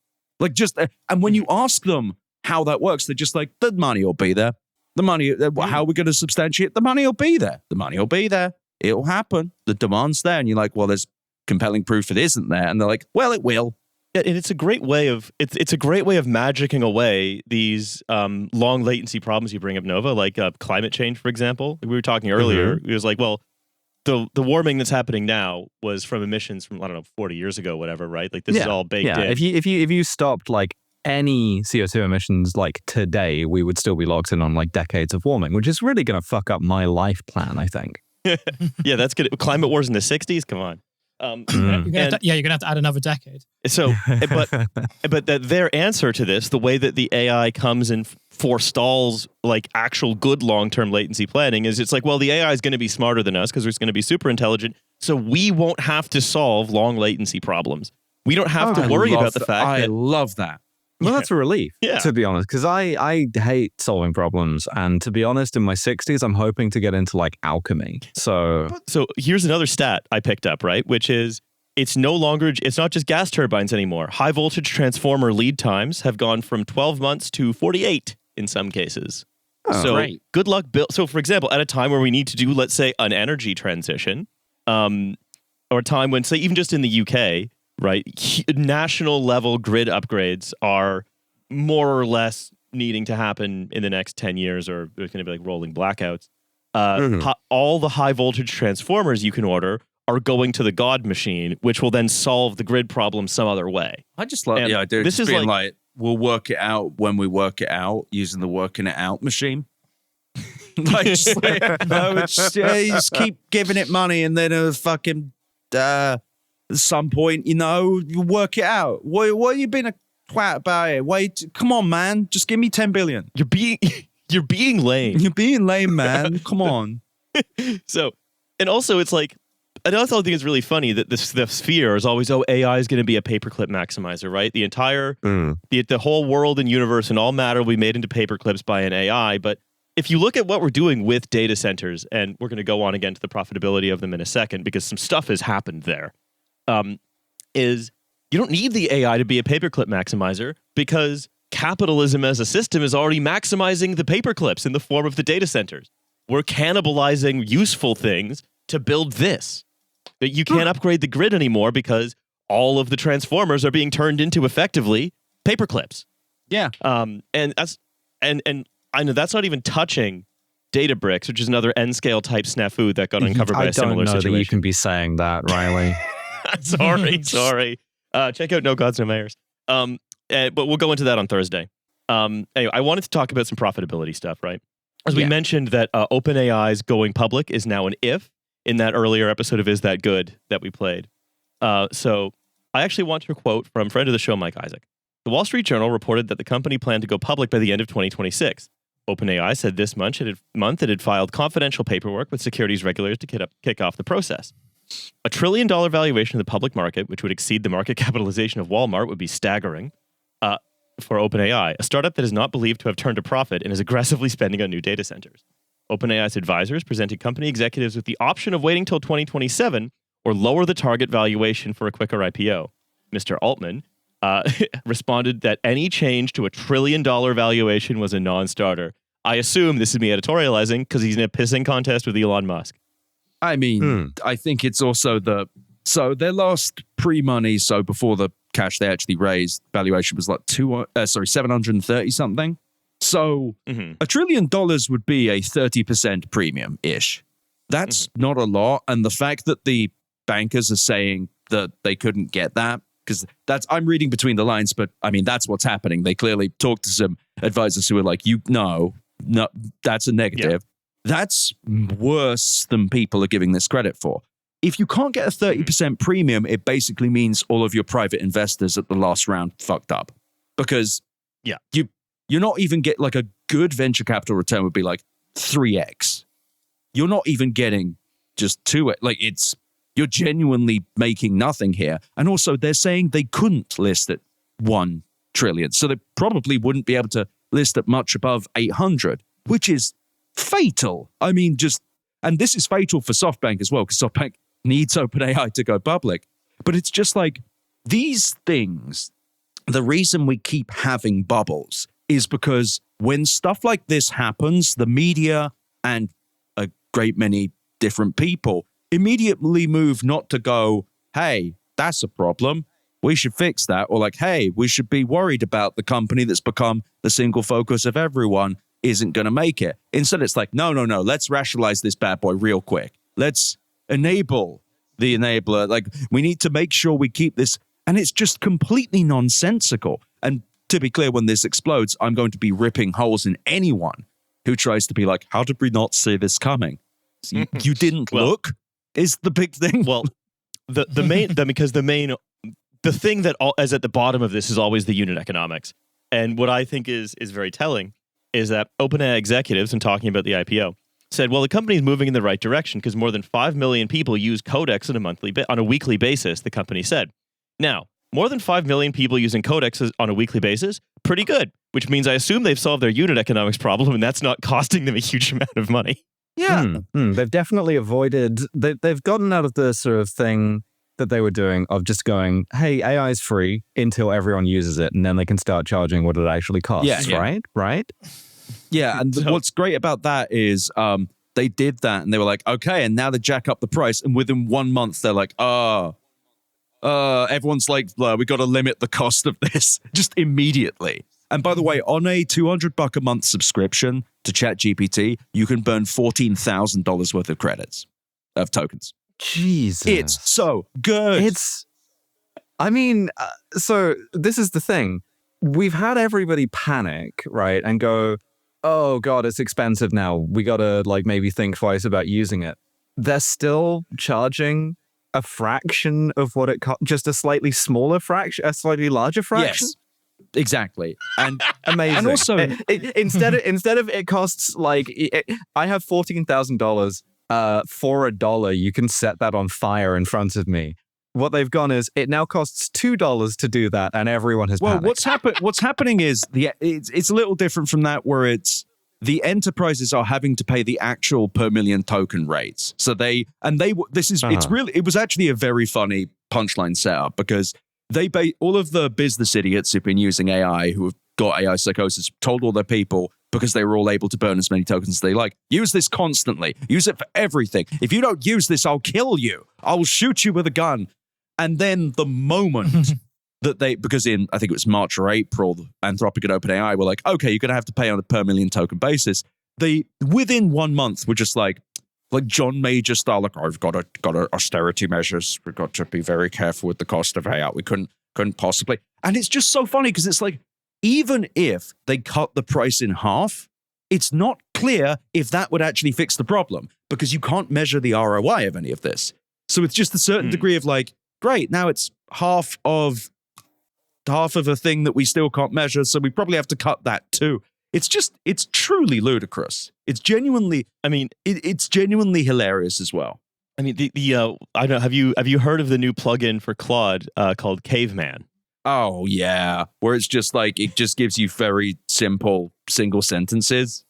Like just, and when you ask them how that works, they're just like, the money will be there. The money, how are we going to substantiate? The money will be there. The money will be there. It'll happen. The demand's there. And you're like, well, there's compelling proof it isn't there. And they're like, well, it will. Yeah, and it's a great way of magicking away these long latency problems you bring up, Nova, like climate change, for example. We were talking earlier. It was like, well, the warming that's happening now was from emissions from 40 years ago, whatever, right? Like this is all baked in. If you stopped like any CO2 emissions like today, we would still be locked in on like decades of warming, which is really going to fuck up my life plan, I think. Yeah, that's good. Climate wars in the 60s? Come on. You're gonna have to add another decade. So, but their answer to this, the way that the AI comes and forestalls like actual good long-term latency planning, is it's like, well, the AI is going to be smarter than us because it's going to be super intelligent, so we won't have to solve long latency problems. We don't have to worry about the fact that. I love that. Well, that's a relief, Yeah. to be honest, because I hate solving problems. And to be honest, in my 60s, I'm hoping to get into like alchemy. So here's another stat I picked up, right? Which is it's not just gas turbines anymore. High voltage transformer lead times have gone from 12 months to 48 in some cases. So great. good luck. So for example, at a time where we need to do, let's say, an energy transition, or a time when, say, even just in the UK, right, national level grid upgrades are more or less needing to happen in the next 10 years, or there's going to be like rolling blackouts. All the high voltage transformers you can order are going to the God machine, which will then solve the grid problem some other way. I just love the idea of this just is being like, we'll work it out when we work it out using the working it out machine. Like, just just keep giving it money, and then at some point, you work it out. Why are you being a twat about it? Wait, come on, man, just give me 10 billion. You're being lame. You're being lame, man. Come on. So, and also it's like, I also think it's really funny that the sphere is always, AI is going to be a paperclip maximizer, right? The entire, the whole world and universe and all matter will be made into paperclips by an AI. But if you look at what we're doing with data centers, and we're going to go on again to the profitability of them in a second, because some stuff has happened there, is you don't need the AI to be a paperclip maximizer, because capitalism as a system is already maximizing the paperclips in the form of the data centers. We're cannibalizing useful things to build this. That you can't upgrade the grid anymore because all of the transformers are being turned into effectively paperclips. Yeah. And I know that's not even touching Databricks, which is another N-scale type snafu that got uncovered by a similar situation. I don't know that you can be saying that, Riley. Sorry. Check out No Gods, No Mayors. But we'll go into that on Thursday. Anyway, I wanted to talk about some profitability stuff, right? As we mentioned that OpenAI's going public is now an if in that earlier episode of Is That Good that we played. So I actually want to quote from friend of the show, Mike Isaac. The Wall Street Journal reported that the company planned to go public by the end of 2026. OpenAI said this month it had filed confidential paperwork with securities regulators to kick off the process. $1 trillion valuation of the public market, which would exceed the market capitalization of Walmart, would be staggering for OpenAI, a startup that is not believed to have turned a profit and is aggressively spending on new data centers. OpenAI's advisors presented company executives with the option of waiting till 2027 or lower the target valuation for a quicker IPO. Mr. Altman responded that any change to $1 trillion valuation was a non-starter. I assume this is me editorializing because he's in a pissing contest with Elon Musk. I mean, I think it's also so their last pre-money, so before the cash they actually raised, valuation was like 730 something. So $1 trillion would be a 30% premium-ish. That's not a lot. And the fact that the bankers are saying that they couldn't get that, because I'm reading between the lines, but I mean, that's what's happening. They clearly talked to some advisors who were like, no, that's a negative. Yeah. That's worse than people are giving this credit for. If you can't get a 30% premium, it basically means all of your private investors at the last round fucked up. Because you're not even get like a good venture capital return would be like 3x. You're not even getting just 2x. Like you're genuinely making nothing here. And also they're saying they couldn't list at 1 trillion. So they probably wouldn't be able to list at much above 800, which is fatal. I mean, and this is fatal for SoftBank as well, because SoftBank needs OpenAI to go public. But it's just like these things, the reason we keep having bubbles is because when stuff like this happens, the media and a great many different people immediately move not to go, hey, that's a problem, we should fix that. Or like, hey, we should be worried about the company that's become the single focus of everyone isn't going to make it. Instead, it's like, no, let's rationalize this bad boy real quick. Let's enable the enabler. Like, we need to make sure we keep this. And it's just completely nonsensical. And to be clear, when this explodes, I'm going to be ripping holes in anyone who tries to be like, how did we not see this coming? You didn't look is the big thing. Well, the thing that is at the bottom of this is always the unit economics. And what I think is very telling is that OpenAI executives, in talking about the IPO, said, well, the company is moving in the right direction because more than 5 million people use Codex on a weekly basis, the company said. Now, more than 5 million people using Codex on a weekly basis, pretty good, which means I assume they've solved their unit economics problem and that's not costing them a huge amount of money. Yeah. They've definitely avoided, they've gotten out of the sort of thing that they were doing of just going, hey, AI is free until everyone uses it, and then they can start charging what it actually costs, right? Yeah, and what's great about that is they did that, and they were like, okay, and now they jack up the price, and within 1 month, they're like, everyone's like, we got to limit the cost of this just immediately. And by the way, on a $200 a month subscription to ChatGPT, you can burn $14,000 worth of credits of tokens. Jesus. It's so good. So this is the thing. We've had everybody panic, right? And go, oh God, it's expensive now. We got to maybe think twice about using it. They're still charging a fraction of what it costs, just a slightly smaller fraction, a slightly larger fraction. Yes, exactly. And amazing. And also, instead of it costs I have $14,000 for $1. You can set that on fire in front of me. What they've gone is it now costs $2 to do that, and everyone has panicked. What's happening is it's a little different from that, where it's the enterprises are having to pay the actual per million token rates. So it was actually a very funny punchline setup, because all of the business idiots who've been using AI, who have got AI psychosis, told all their people, because they were all able to burn as many tokens as they like, use this constantly, use it for everything. If you don't use this, I'll kill you. I'll shoot you with a gun. And then the moment because in, I think it was March or April, Anthropic and OpenAI were like, okay, you're going to have to pay on a per million token basis. They, within 1 month, were just like John Major style, I've got austerity measures. We've got to be very careful with the cost of AI. We couldn't possibly. And it's just so funny, because it's like, even if they cut the price in half, it's not clear if that would actually fix the problem, because you can't measure the ROI of any of this. So it's just a certain degree of great, now it's half of a thing that we still can't measure, so we probably have to cut that too. It's truly ludicrous. It's genuinely, it's genuinely hilarious as well. I mean, I don't know, have you heard of the new plugin for Claude called Caveman? Oh yeah, where it's just it just gives you very simple single sentences.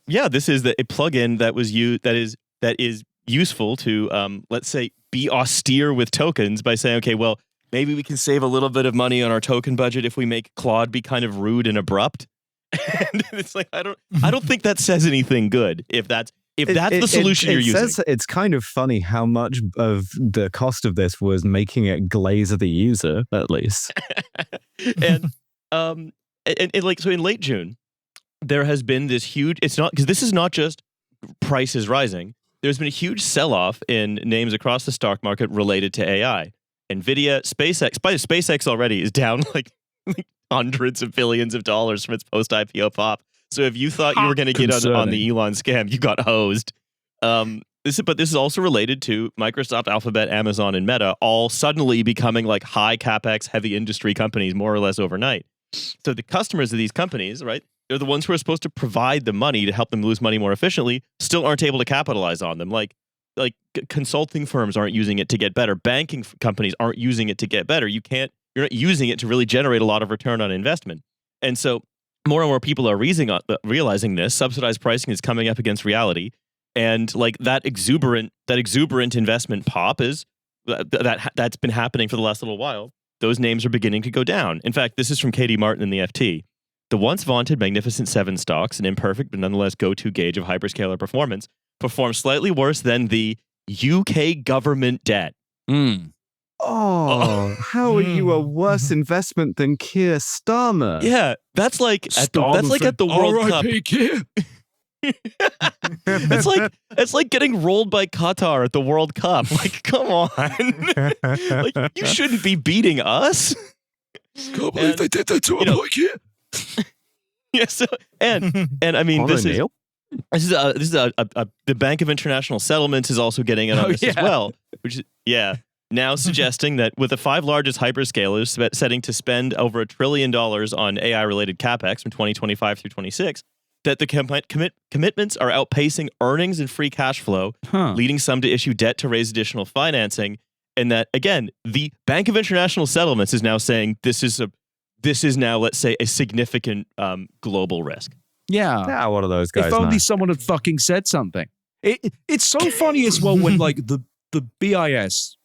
Yeah, this is a plugin that is useful to let's say be austere with tokens by saying, okay, well, maybe we can save a little bit of money on our token budget if we make Claude be kind of rude and abrupt. And it's like, I don't think that says anything good if that's the solution you're using. It's kind of funny how much of the cost of this was making it glaze the user, at least. and so in late June, there has been this huge, because this is not just prices rising. There's been a huge sell-off in names across the stock market related to AI. NVIDIA, SpaceX already is down like hundreds of billions of dollars from its post-IPO pop. So if you thought you were going to get on the Elon scam, you got hosed. This is also related to Microsoft, Alphabet, Amazon, and Meta all suddenly becoming high capex, heavy industry companies more or less overnight. So the customers of these companies, right, they're the ones who are supposed to provide the money to help them lose money more efficiently, still aren't able to capitalize on them. Consulting firms aren't using it to get better. Banking companies aren't using it to get better. You're not using it to really generate a lot of return on investment. And so more and more people are realizing this. Subsidized pricing is coming up against reality, and that exuberant investment pop that's been happening for the last little while. Those names are beginning to go down. In fact, this is from Katie Martin in the FT. The once vaunted Magnificent Seven stocks, an imperfect but nonetheless go-to gauge of hyperscaler performance, performed slightly worse than the UK government debt. Oh, how are you a worse investment than Keir Starmer? Yeah, that's like at the World Cup. Keir. It's like getting rolled by Qatar at the World Cup. Come on, you shouldn't be beating us. Can't believe they did that to a boy, Keir. Yeah. So and I mean, this is the Bank of International Settlements is also getting in on this as well, which is now suggesting that with the 5 largest hyperscalers setting to spend over $1 trillion on AI-related capex from 2025 through 26, that the commitments are outpacing earnings and free cash flow, leading some to issue debt to raise additional financing, and that again, the Bank of International Settlements is now saying this is now, let's say, a significant global risk. Yeah, one of those guys. If only someone had fucking said something. It's so funny as well when the BIS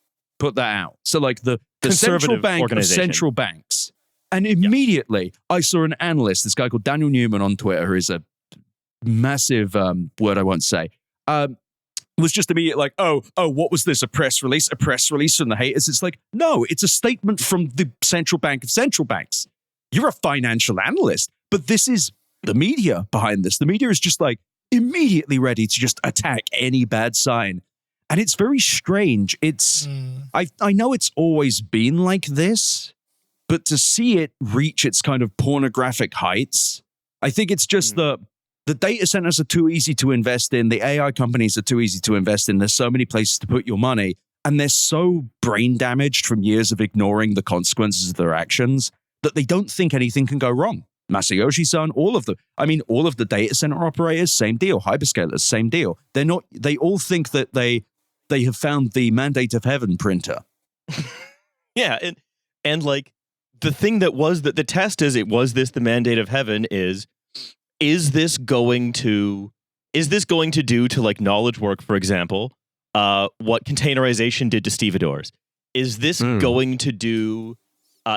put that out. So like the Conservative central bank of organization. central banks. And immediately I saw an analyst, this guy called Daniel Newman on Twitter, who is a massive word I won't say, was just immediately like, oh, what was this? A press release? A press release from the haters? It's like, no, it's a statement from the central bank of central banks. You're a financial analyst, but this is the media behind this. The media is just like immediately ready to just attack any bad sign. And it's very strange. It's, I know it's always been like this, but to see it reach its kind of pornographic heights, I think it's just the data centers are too easy to invest in. The AI companies are too easy to invest in. There's so many places to put your money. And they're so brain damaged from years of ignoring the consequences of their actions that they don't think anything can go wrong. Masayoshi-san, all of the data center operators, same deal. Hyperscalers, same deal. They all think that they have found the mandate of heaven printer. Yeah. And like the thing that was the test is, was this the mandate of heaven is this going to do to like knowledge work, for example, what containerization did to stevedores? Is this going to do,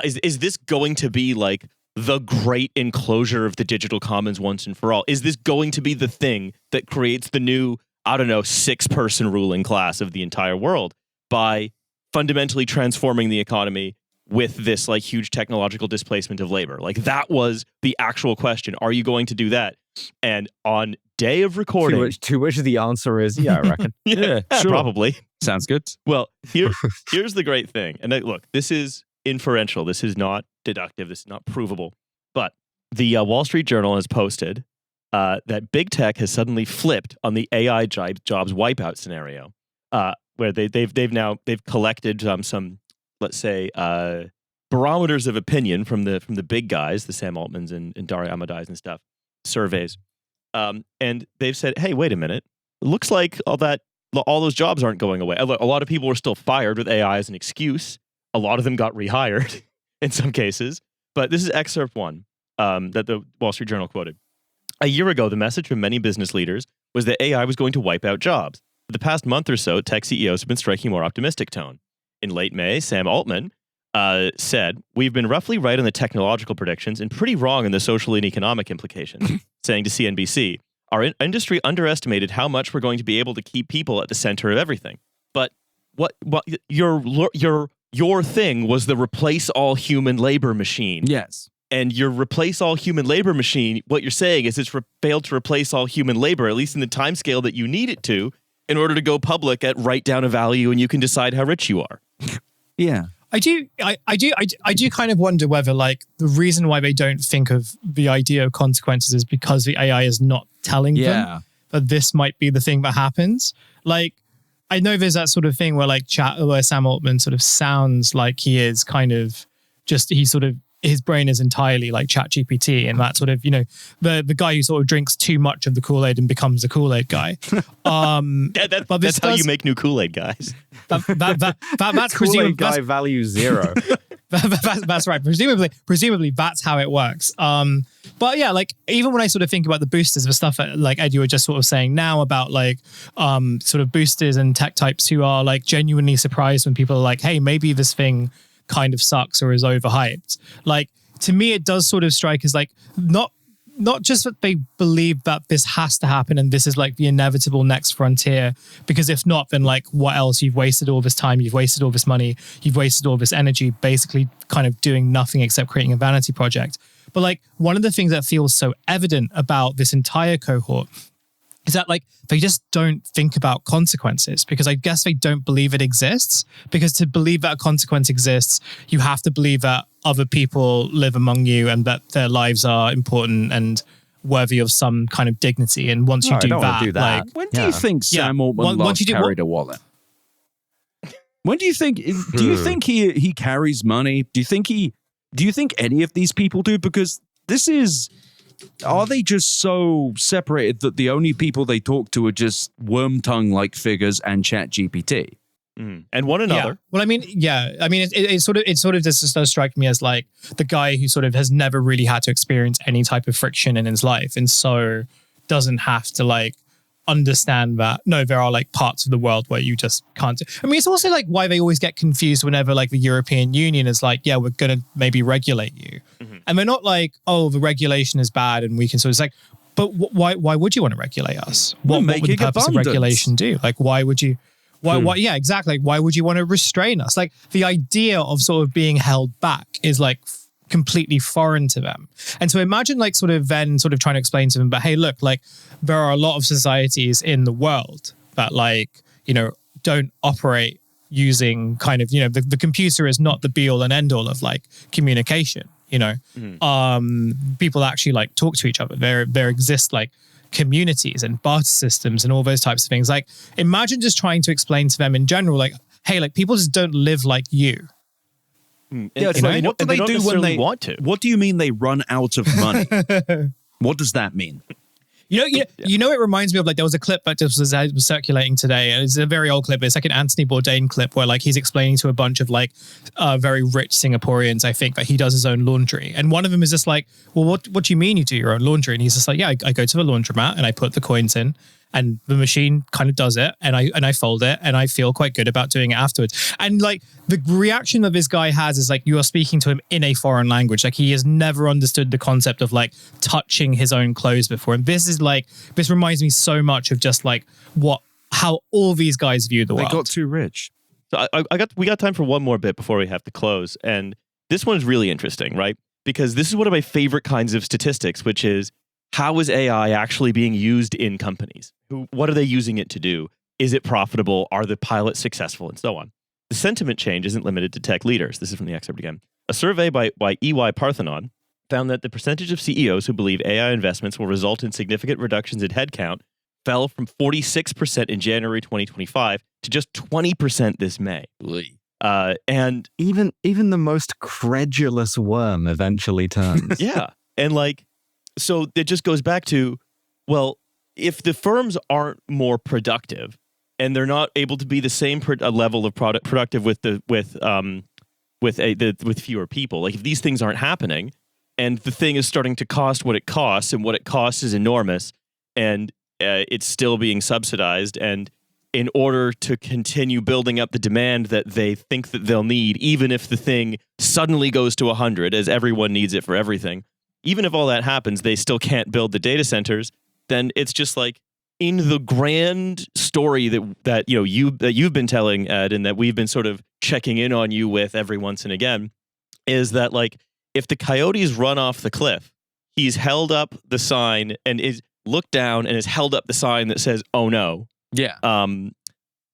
is this going to be like the great enclosure of the digital commons once and for all? Is this going to be the thing that creates the new, I don't know, 6-person ruling class of the entire world by fundamentally transforming the economy with this like huge technological displacement of labor? Like that was the actual question. Are you going to do that? And on day of recording, to which the answer is, yeah, I reckon. yeah, sure. Probably. Sounds good. Well, here's the great thing. And look, this is inferential. This is not deductive. This is not provable. But the Wall Street Journal has posted that big tech has suddenly flipped on the AI jobs wipeout scenario, where they've collected some, let's say, barometers of opinion from the big guys, the Sam Altmans and Daria Amadais and stuff, surveys, and they've said, hey, wait a minute, it looks like all those jobs aren't going away. A lot of people were still fired with AI as an excuse. A lot of them got rehired in some cases. But this is excerpt one that the Wall Street Journal quoted. A year ago, the message from many business leaders was that AI was going to wipe out jobs. For the past month or so, tech CEOs have been striking a more optimistic tone. In late May, Sam Altman said, we've been roughly right on the technological predictions and pretty wrong on the social and economic implications, saying to CNBC, our industry underestimated how much we're going to be able to keep people at the center of everything. But what your thing was the replace all human labor machine. Yes. And your replace all human labor machine, what you're saying is it's failed to replace all human labor, at least in the time scale that you need it to, in order to go public at write down a value and you can decide how rich you are. Yeah. I do kind of wonder whether like the reason why they don't think of the idea of consequences is because the AI is not telling them that this might be the thing that happens. Like, I know there's that sort of thing where like where Sam Altman sort of sounds like he is kind of just, his brain is entirely like ChatGPT and that sort of, the guy who sort of drinks too much of the Kool-Aid and becomes a Kool-Aid guy. That's how you make new Kool-Aid guys. That's Kool-Aid guy value 0. That's right. Presumably that's how it works. But yeah, like even when I sort of think about the boosters, the stuff that like Ed, you were just sort of saying now about like sort of boosters and tech types who are like genuinely surprised when people are like, hey, maybe this thing kind of sucks or is overhyped. Like to me, it does sort of strike as like not just that they believe that this has to happen and this is like the inevitable next frontier, because if not, then like what else? You've wasted all this time, you've wasted all this money, you've wasted all this energy, basically kind of doing nothing except creating a vanity project. But like one of the things that feels so evident about this entire cohort is that like they just don't think about consequences, because I guess they don't believe it exists. Because to believe that a consequence exists, you have to believe that other people live among you and that their lives are important and worthy of some kind of dignity. And once you do that, like, when do you think Sam Altman last carried a wallet? When do you think? Do you think he carries money? Do you think any of these people do? Because this is. Are they just so separated that the only people they talk to are just worm tongue-like figures and ChatGPT? And one another? Yeah. Well, I mean, it sort of just does strike me as like the guy who sort of has never really had to experience any type of friction in his life, and so doesn't have to like understand that no, there are like parts of the world where you just can't. I mean, it's also like why they always get confused whenever like the European Union is like, yeah, we're going to maybe regulate you. And they're not like, oh, the regulation is bad and we can sort of, it's like, but why would you want to regulate us? What would the purpose of regulation do? Like, why would you? Why? Yeah, exactly. Why would you want to restrain us? Like the idea of sort of being held back is like completely foreign to them. And so imagine like sort of then sort of trying to explain to them, but hey, look, like there are a lot of societies in the world that like, you know, don't operate using kind of, you know, the computer is not the be all and end all of like communication, you know. People actually like talk to each other. There exist like communities and barter systems and all those types of things. Like imagine just trying to explain to them in general, like, hey, like people just don't live like you. Yeah, it's like, what do they do when they want to? What do you mean they run out of money? What does that mean? You know, it reminds me of like there was a clip that just was circulating today, and it's a very old clip. It's like an Anthony Bourdain clip where like he's explaining to a bunch of like very rich Singaporeans, I think, that he does his own laundry, and one of them is just like, well, what do you mean you do your own laundry? And he's just like, yeah, I go to the laundromat and I put the coins in, and the machine kind of does it, and I fold it, and I feel quite good about doing it afterwards. And like the reaction that this guy has is like you are speaking to him in a foreign language. Like he has never understood the concept of like touching his own clothes before. And this reminds me so much of just like how all these guys view the world. They got too rich. So we got time for one more bit before we have to close, and this one is really interesting, right? Because this is one of my favorite kinds of statistics, which is how is AI actually being used in companies? What are they using it to do? Is it profitable? Are the pilots successful? And so on. The sentiment change isn't limited to tech leaders. This is from the excerpt again. A survey by EY Parthenon found that the percentage of CEOs who believe AI investments will result in significant reductions in headcount fell from 46% in January 2025 to just 20% this May. And even the most credulous worm eventually turns. Yeah. And like, so it just goes back to, well, if the firms aren't more productive and they're not able to be the same level of productive with fewer people, like if these things aren't happening and the thing is starting to cost what it costs, and what it costs is enormous, and it's still being subsidized, and in order to continue building up the demand that they think that they'll need, even if the thing suddenly goes to 100, as everyone needs it for everything, even if all that happens, they still can't build the data centers, then it's just like, in the grand story that you've been telling, Ed, and that we've been sort of checking in on you with every once and again, is that like if the coyotes run off the cliff, he's held up the sign and is looked down and has held up the sign that says "Oh no." Yeah.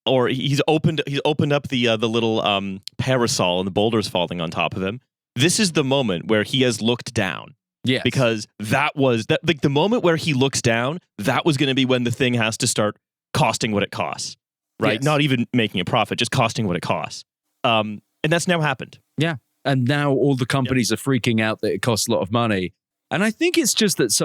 Or he's opened up the little parasol and the boulders falling on top of him. This is the moment where he has looked down. Yes. Because that like the moment where he looks down, that was going to be when the thing has to start costing what it costs, right? Yes. Not even making a profit, just costing what it costs. And that's now happened. Yeah. And now all the companies are freaking out that it costs a lot of money. And I think it's just that,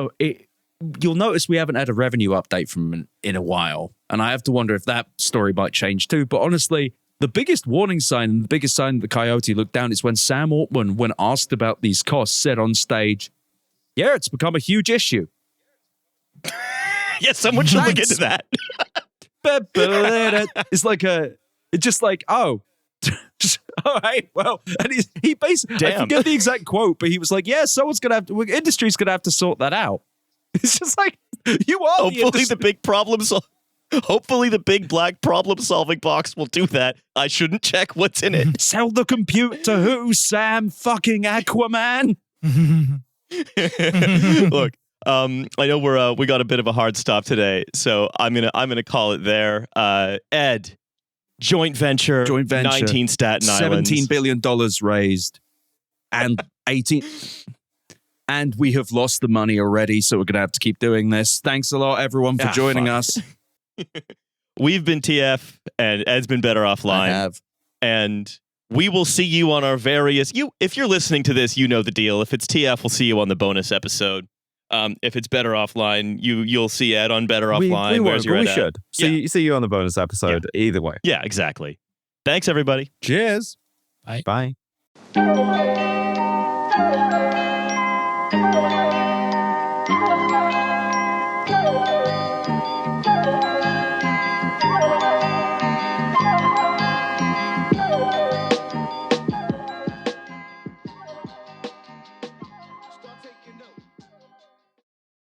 you'll notice we haven't had a revenue update from in a while. And I have to wonder if that story might change too. But honestly, the biggest warning sign and the biggest sign that the coyote looked down is when Sam Altman, when asked about these costs, said on stage, yeah, it's become a huge issue. Yes, someone should look into that. It's just like, oh, all right, well, and he basically, I forget the exact quote, but he was like, yeah, industry's going to have to sort that out. It's just like, you are Hopefully the big problems. Hopefully the big black problem-solving box will do that. I shouldn't check what's in it. Sell the compute to who, Sam? Fucking Aquaman? Look, I know we got a bit of a hard stop today, so I'm gonna call it there. Ed, joint venture, 19 Staten Islands, $17 billion raised, and 18, and we have lost the money already, so we're gonna have to keep doing this. Thanks a lot, everyone, for joining us. We've been TF, and Ed's been Better Offline. I have, and we will see you on our various. If you're listening to this, you know the deal. If it's TF, we'll see you on the bonus episode. If it's Better Offline, you'll see Ed on Better Offline. We should see you on the bonus episode either way. Yeah, exactly. Thanks, everybody. cheers. Bye. Bye.